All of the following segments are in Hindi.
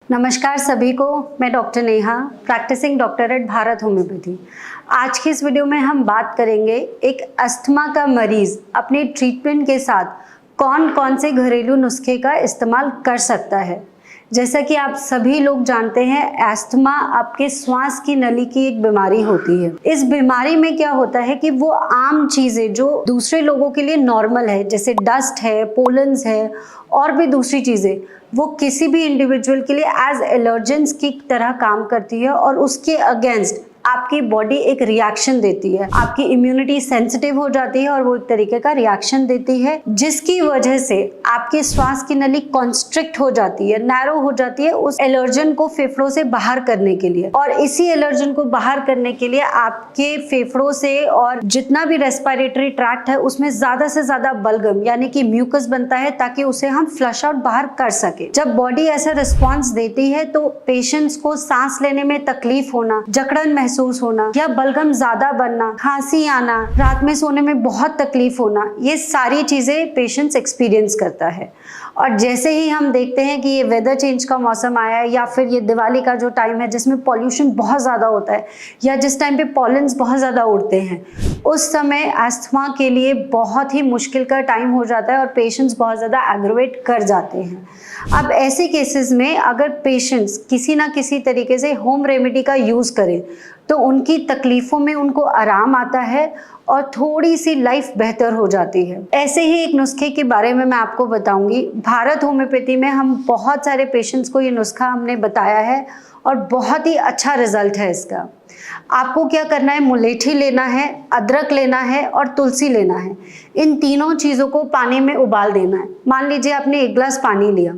नमस्कार सभी को, मैं doctor Neha, practising doctor at Bharat Homeopathy. आज की इस वीडियो में हम बात करेंगे एक अस्थमा का मरीज अपने ट्रीटमेंट के साथ कौन कौन से घरेलू नुस्खे का इस्तेमाल कर सकता है। जैसा कि आप सभी लोग जानते हैं, अस्थमा आपके श्वास की नली की एक बीमारी होती है। इस बीमारी में क्या होता है कि वो आम चीजें जो दूसरे लोगों के लिए नॉर्मल है, जैसे डस्ट है, पोलन्स है और भी दूसरी चीजें, वो किसी भी इंडिविजुअल के लिए एज एलर्जेंस की तरह काम करती है और उसके अगेंस्ट आपकी बॉडी एक रिएक्शन देती है। आपकी इम्यूनिटी सेंसिटिव हो जाती है और वो एक तरीके का रिएक्शन देती है, जिसकी वजह से आपके श्वास की नली कॉन्स्ट्रिक्ट हो जाती है, नैरो हो जाती है उस एलर्जन को फेफड़ों से बाहर करने के लिए। और इसी एलर्जन को बाहर करने के लिए आपके फेफड़ों से और जितना भी रेस्पिरेटरी ट्रैक्ट है उसमें ज्यादा से ज्यादा बलगम यानी कि म्यूकस बनता है, ताकि उसे हम फ्लश आउट बाहर कर सके। जब बॉडी ऐसा रिस्पॉन्स देती है तो पेशेंट्स को सांस लेने में तकलीफ होना, जकड़न महसूस होना या बलगम ज्यादा बनना, खांसी आना, रात में सोने में बहुत तकलीफ होना, ये सारी चीजें पेशेंट्स एक्सपीरियंस करता है। और जैसे ही हम देखते हैं कि ये वेदर चेंज का मौसम आया है या फिर ये दिवाली का जो टाइम है जिसमें पॉल्यूशन बहुत ज़्यादा होता है या जिस टाइम पे पॉलन्स बहुत ज़्यादा उड़ते हैं, उस समय अस्थमा के लिए बहुत ही मुश्किल का टाइम हो जाता है और पेशेंट्स बहुत ज़्यादा एग्रवेट कर जाते हैं। अब ऐसे केसेस में अगर पेशेंट्स किसी ना किसी तरीके से होम रेमेडी का यूज़ करें तो उनकी तकलीफ़ों में उनको आराम आता है और थोड़ी सी लाइफ बेहतर हो जाती है। ऐसे ही एक नुस्खे के बारे में मैं आपको बताऊंगी। भारत होम्योपैथी में हम बहुत सारे पेशेंट्स को ये नुस्खा हमने बताया है और बहुत ही अच्छा रिजल्ट है इसका। आपको क्या करना है, मुलेठी लेना है, अदरक लेना है और तुलसी लेना है। इन तीनों चीज़ों को पानी में उबाल देना है। मान लीजिए आपने 1 गिलास पानी लिया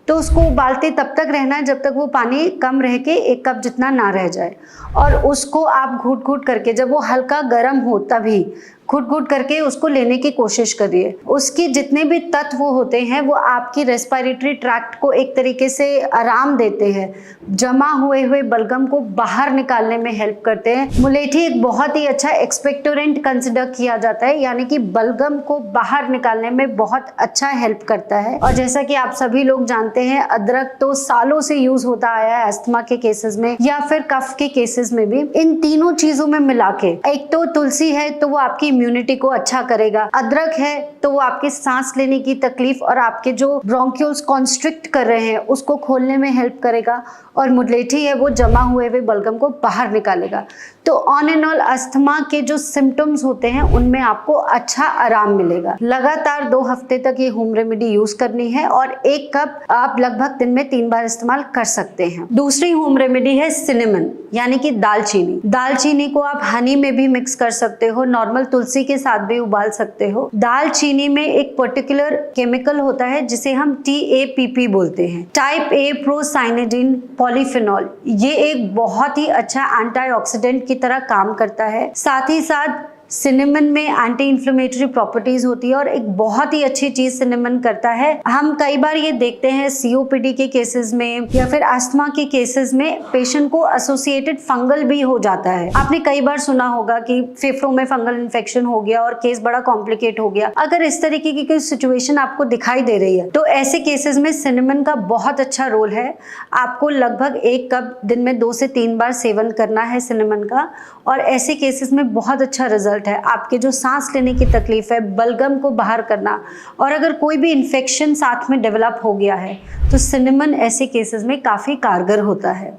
तो उसको उबालते तब तक रहना है जब तक वो पानी कम रह के 1 कप जितना ना रह जाए, और उसको आप घूट घूट करके, जब वो हल्का गर्म हो तभी घुट घुट करके उसको लेने की कोशिश करिए। उसके जितने भी तत्व होते हैं वो आपकी रेस्पिरेटरी ट्रैक्ट को एक तरीके से आराम देते हैं, जमा हुए बलगम को बाहर निकालने में हेल्प करते हैं। मुलेठी एक बहुत ही अच्छा एक्सपेक्टोरेंट कंसिडर किया जाता है, यानी कि बलगम को बाहर निकालने में बहुत अच्छा हेल्प करता है। और जैसा कि आप सभी लोग जानते हैं, अदरक तो सालों से यूज होता आया है अस्थमा के केसेस में या फिर कफ के केसेस में भी। इन तीनों चीजों में मिला के, एक तो तुलसी है तो वो आपकी इम्यूनिटी को अच्छा करेगा, अदरक है तो वो आपके सांस लेने की तकलीफ और आपके जो ब्रोंक्यूल्स कॉन्स्ट्रिक्ट कर रहे हैं उसको खोलने में हेल्प करेगा, और मुलेठी है वो जमा हुए बलगम को बाहर निकालेगा। तो ऑन एंड ऑल अस्थमा के जो सिम्टम्स होते हैं उनमें आपको अच्छा आराम मिलेगा। लगातार 2 हफ्ते तक ये होम रेमेडी यूज करनी है और 1 कप आप लगभग दिन में 3 बार इस्तेमाल कर सकते हैं। दूसरी होम रेमेडी है सिनेमन यानी कि दालचीनी। दालचीनी को आप हनी में भी मिक्स कर सकते हो, नॉर्मल तुलसी के साथ भी उबाल सकते हो। दालचीनी में एक पर्टिकुलर केमिकल होता है जिसे हम TAPP बोलते हैं, टाइप A प्रोसाइनेडिन पॉलीफेनॉल। ये एक बहुत ही अच्छा एंटीऑक्सीडेंट की तरह काम करता है। साथ ही साथ सिनेमन में एंटी इन्फ्लेमेटरी प्रॉपर्टीज होती है और एक बहुत ही अच्छी चीज सिनेमन करता है। हम कई बार ये देखते हैं COPD के केसेस में या फिर अस्थमा के केसेस में पेशेंट को एसोसिएटेड फंगल भी हो जाता है। आपने कई बार सुना होगा कि फेफड़ों में फंगल इन्फेक्शन हो गया और केस बड़ा कॉम्प्लिकेट हो गया। अगर इस तरीके की कोई सिचुएशन आपको दिखाई दे रही है तो ऐसे केसेस में सिनेमन का बहुत अच्छा रोल है। आपको लगभग 1 कप दिन में 2 से 3 बार सेवन करना है सिनेमन का, और ऐसे केसेस में बहुत अच्छा रिजल्ट है। आपके जो सांस लेने की तकलीफ है, बलगम को बाहर करना, और अगर कोई भी इन्फेक्शन साथ में डेवलप हो गया है तो सिनेमन ऐसे केसेस में काफ़ी कारगर होता है।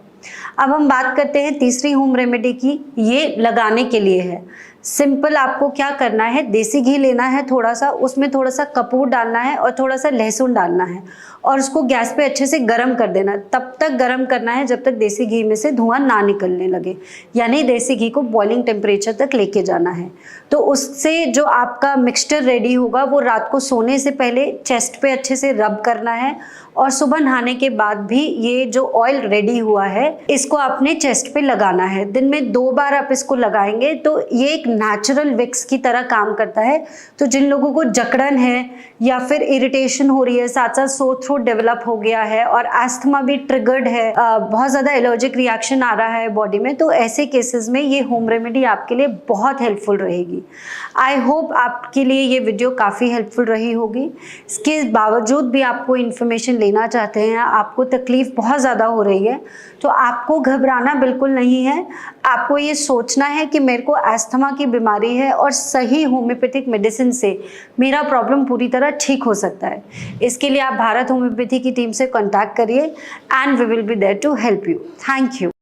अब हम बात करते हैं तीसरी होम रेमेडी की। ये लगाने के लिए है। सिंपल आपको क्या करना है, देसी घी लेना है थोड़ा सा, उसमें थोड़ा सा कपूर डालना है और थोड़ा सा लहसुन डालना है और उसको गैस पे अच्छे से गर्म कर देना है। तब तक गर्म करना है जब तक देसी घी में से धुआं ना निकलने लगे, यानी देसी घी को बॉइलिंग टेम्परेचर तक लेके जाना है। तो उससे जो आपका मिक्सचर रेडी होगा वो रात को सोने से पहले चेस्ट पे अच्छे से रब करना है, और सुबह नहाने के बाद भी ये जो ऑयल रेडी हुआ है इसको अपने चेस्ट पे लगाना है। दिन में 2 बार आप इसको लगाएंगे तो ये एक नेचुरल विक्स की तरह काम करता है। तो जिन लोगों को जकड़न है या फिर इरिटेशन हो रही है, साथ साथ सोर थ्रोट डेवलप हो गया है और एस्थमा भी ट्रिगर्ड है, बहुत ज़्यादा एलर्जिक रिएक्शन आ रहा है बॉडी में, तो ऐसे केसेस में ये होम रेमेडी आपके लिए बहुत हेल्पफुल रहेगी। आई होप आपके लिए ये वीडियो काफ़ी हेल्पफुल रही होगी। इसके बावजूद भी आपको इन्फॉर्मेशन लेना चाहते हैं, आपको तकलीफ बहुत ज़्यादा हो रही है, तो आपको घबराना बिल्कुल नहीं है। आपको ये सोचना है कि मेरे को एस्थमा की बीमारी है और सही होम्योपैथिक मेडिसिन से मेरा प्रॉब्लम पूरी तरह ठीक हो सकता है। इसके लिए आप भारत होम्योपैथी की टीम से कॉन्टैक्ट करिए and we will be there to help you. Thank you.